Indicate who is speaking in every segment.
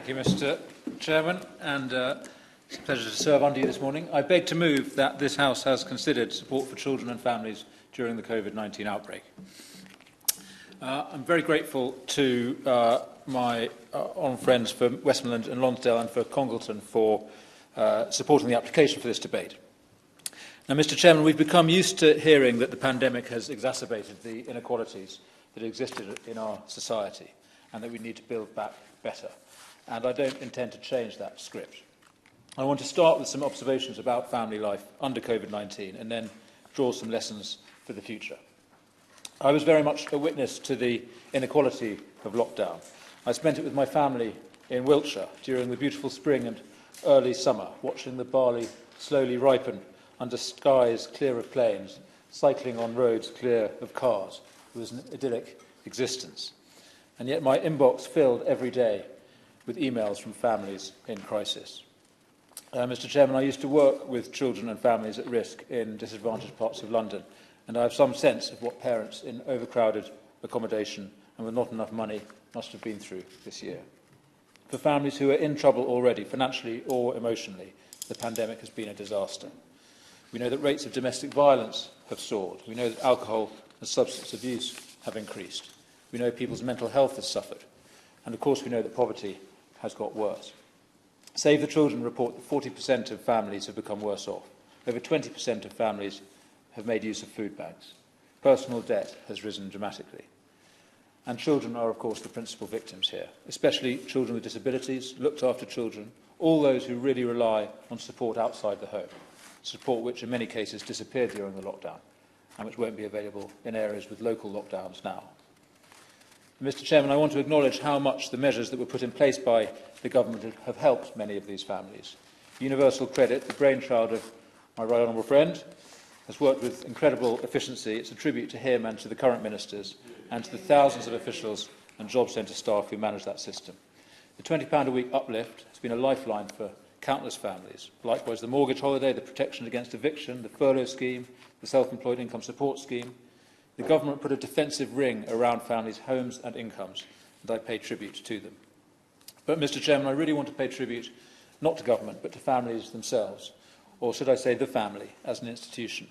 Speaker 1: Thank you, Mr. Chairman, and it's a pleasure to serve under you this morning. I beg to move that this House has considered support for children and families during the COVID-19 outbreak. I'm very grateful to my honourable friends for Westmoreland and Lonsdale and for Congleton for supporting the application for this debate. Now, Mr. Chairman, we've become used to hearing that the pandemic has exacerbated the inequalities that existed in our society and that we need to build back better. And I don't intend to change that script. I want to start with some observations about family life under COVID-19 and then draw some lessons for the future. I was very much a witness to the inequality of lockdown. I spent it with my family in Wiltshire during the beautiful spring and early summer, watching the barley slowly ripen under skies clear of planes, cycling on roads clear of cars. It was an idyllic existence. And yet my inbox filled every day with emails from families in crisis. Mr. Chairman, I used to work with children and families at risk in disadvantaged parts of London, and I have some sense of what parents in overcrowded accommodation and with not enough money must have been through this year. For families who are in trouble already, financially or emotionally, the pandemic has been a disaster. We know that rates of domestic violence have soared. We know that alcohol and substance abuse have increased. We know people's mental health has suffered. And of course we know that poverty has got worse. Save the Children report that 40% of families have become worse off. Over 20% of families have made use of food banks. Personal debt has risen dramatically. And children are, of course, the principal victims here, especially children with disabilities, looked after children, all those who really rely on support outside the home, support which in many cases disappeared during the lockdown and which won't be available in areas with local lockdowns now. Mr. Chairman, I want to acknowledge how much the measures that were put in place by the government have helped many of these families. Universal credit, the brainchild of my right honourable friend, has worked with incredible efficiency. It's a tribute to him and to the current ministers and to the thousands of officials and job centre staff who manage that system. The £20 a week uplift has been a lifeline for countless families. Likewise, the mortgage holiday, the protection against eviction, the furlough scheme, the self-employed income support scheme. The government put a defensive ring around families' homes and incomes, and I pay tribute to them. But, Mr. Chairman, I really want to pay tribute not to government, but to families themselves, or should I say the family as an institution.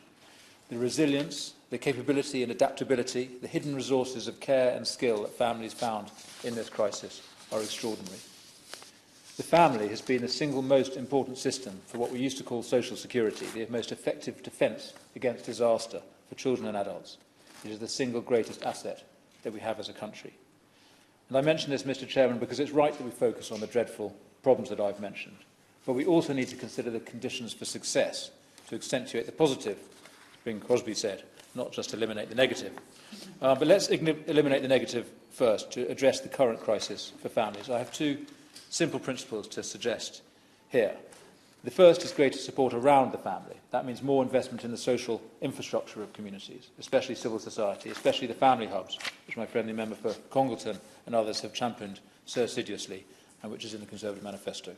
Speaker 1: The resilience, the capability and adaptability, the hidden resources of care and skill that families found in this crisis are extraordinary. The family has been the single most important system for what we used to call social security, the most effective defence against disaster for children and adults. It is the single greatest asset that we have as a country. And I mention this, Mr. Chairman, because it's right that we focus on the dreadful problems that I've mentioned. But we also need to consider the conditions for success, to accentuate the positive, as Bing Crosby said, not just eliminate the negative. But let's eliminate the negative first to address the current crisis for families. I have two simple principles to suggest here. The first is greater support around the family. That means more investment in the social infrastructure of communities, especially civil society, especially the family hubs, which my friendly member for Congleton and others have championed so assiduously, and which is in the Conservative Manifesto.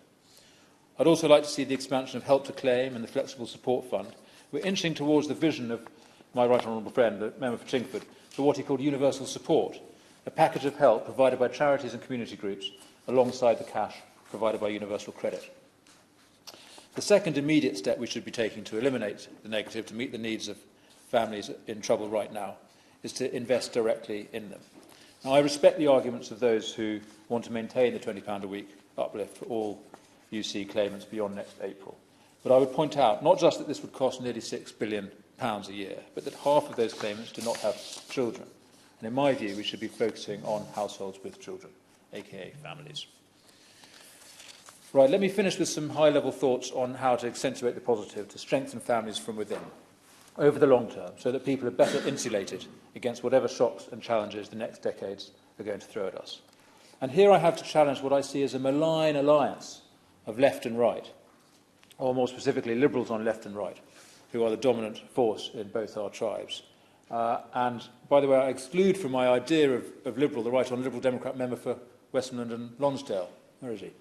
Speaker 1: I'd also like to see the expansion of Help to Claim and the Flexible Support Fund. We're inching towards the vision of my right honourable friend, the member for Chingford, for what he called universal support, a package of help provided by charities and community groups alongside the cash provided by universal credit. The second immediate step we should be taking to eliminate the negative, to meet the needs of families in trouble right now, is to invest directly in them. Now, I respect the arguments of those who want to maintain the £20 a week uplift for all UC claimants beyond next April. But I would point out not just that this would cost nearly £6 billion a year, but that half of those claimants do not have children. And in my view, we should be focusing on households with children, aka families. Right, let me finish with some high-level thoughts on how to accentuate the positive, to strengthen families from within, over the long term, so that people are better insulated against whatever shocks and challenges the next decades are going to throw at us. And here I have to challenge what I see as a malign alliance of left and right, or more specifically liberals on left and right, who are the dominant force in both our tribes. And, by the way, I exclude from my idea of liberal the right honourable Liberal Democrat member for Westmoreland and Lonsdale. Where is he?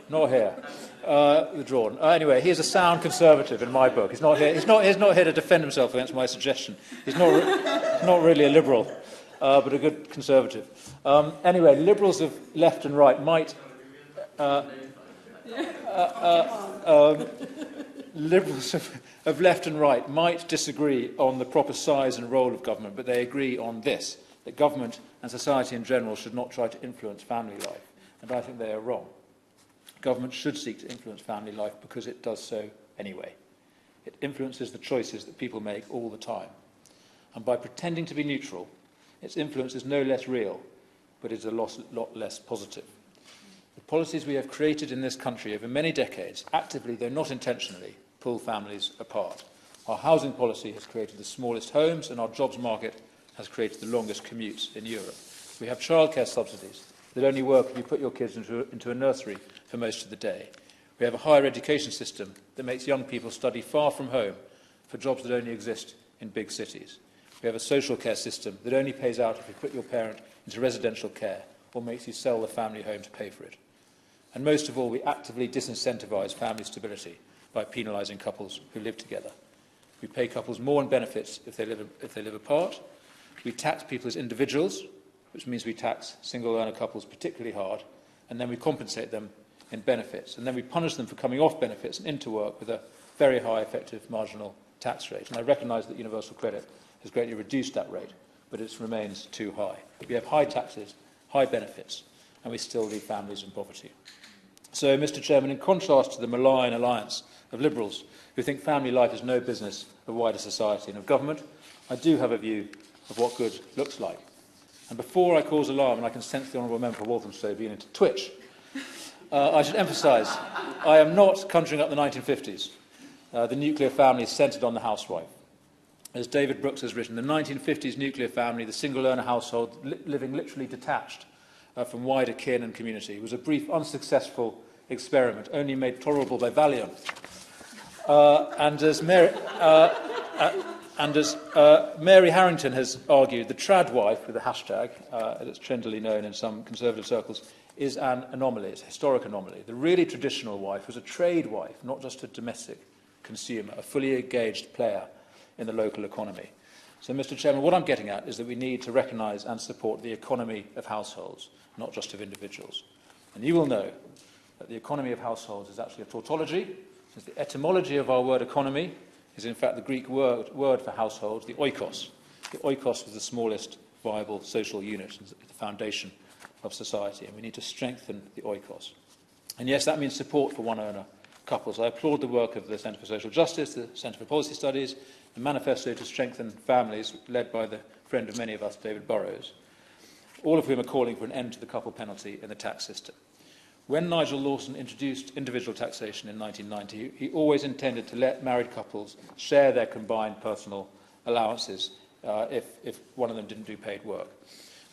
Speaker 1: Not here. Withdrawn. Anyway, he is a sound Conservative in my book. He's not here. He's not here to defend himself against my suggestion. He's not really a Liberal, but a good Conservative. Anyway, Liberals of left and right might Liberals of left and right might disagree on the proper size and role of government, but they agree on this, that government and society in general should not try to influence family life. And I think they are wrong. Government should seek to influence family life because it does so anyway. It influences the choices that people make all the time. And by pretending to be neutral, its influence is no less real, but is a lot less positive. The policies we have created in this country over many decades, actively though not intentionally, pull families apart. Our housing policy has created the smallest homes, and our jobs market has created the longest commutes in Europe. We have childcare subsidies that only work if you put your kids into a nursery for most of the day. We have a higher education system that makes young people study far from home for jobs that only exist in big cities. We have a social care system that only pays out if you put your parent into residential care or makes you sell the family home to pay for it. And most of all, we actively disincentivise family stability by penalising couples who live together. We pay couples more in benefits if they live apart. We tax people as individuals, which means we tax single-earner couples particularly hard, and then we compensate them in benefits. And then we punish them for coming off benefits and into work with a very high effective marginal tax rate. And I recognise that universal credit has greatly reduced that rate, but it remains too high. We have high taxes, high benefits, and we still leave families in poverty. So, Mr. Chairman, in contrast to the malign alliance of Liberals who think family life is no business of wider society and of government, I do have a view of what good looks like. And before I cause alarm, and I can sense the honourable member for Walthamstow beginning to twitch, I should emphasise I am not conjuring up the 1950s. The nuclear family is centred on the housewife. As David Brooks has written, the 1950s nuclear family, the single-earner household living literally detached from wider kin and community, was a brief, unsuccessful experiment, only made tolerable by Valium. And as Mary Harrington has argued, the trad wife, with a hashtag, as it's trendily known in some conservative circles, is an anomaly. It's a historic anomaly. The really traditional wife was a trade wife, not just a domestic consumer, a fully engaged player in the local economy. So, Mr. Chairman, what I'm getting at is that we need to recognise and support the economy of households, not just of individuals. And you will know that the economy of households is actually a tautology, since the etymology of our word economy is in fact the Greek word for households, the oikos. The oikos was the smallest viable social unit, the foundation of society, and we need to strengthen the oikos. And yes, that means support for one-earner couples. I applaud the work of the Centre for Social Justice, the Centre for Policy Studies, the Manifesto to Strengthen Families, led by the friend of many of us, David Burrows, all of whom are calling for an end to the couple penalty in the tax system. When Nigel Lawson introduced individual taxation in 1990, he always intended to let married couples share their combined personal allowances if one of them didn't do paid work.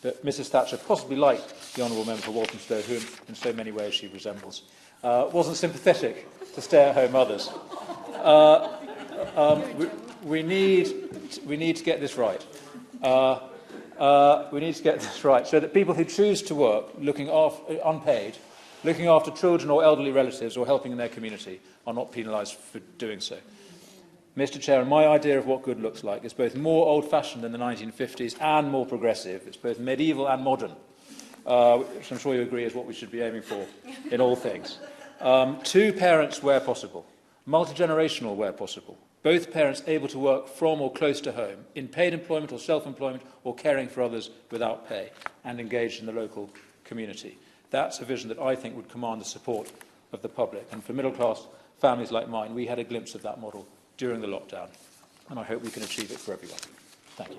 Speaker 1: But Mrs Thatcher, possibly like the honourable member for Walthamstow, whom in so many ways she resembles, wasn't sympathetic to stay-at-home mothers. We need to get this right. We need to get this right so that people who choose to work, unpaid, looking after children or elderly relatives or helping in their community, are not penalised for doing so. Mr. Chair, my idea of what good looks like is both more old-fashioned than the 1950s and more progressive. It's both medieval and modern, which I'm sure you agree is what we should be aiming for in all things. Two parents where possible, multi-generational where possible, both parents able to work from or close to home, in paid employment or self-employment or caring for others without pay, and engaged in the local community. That's a vision that I think would command the support of the public. And for middle-class families like mine, we had a glimpse of that model during the lockdown, and I hope we can achieve it for everyone. Thank you.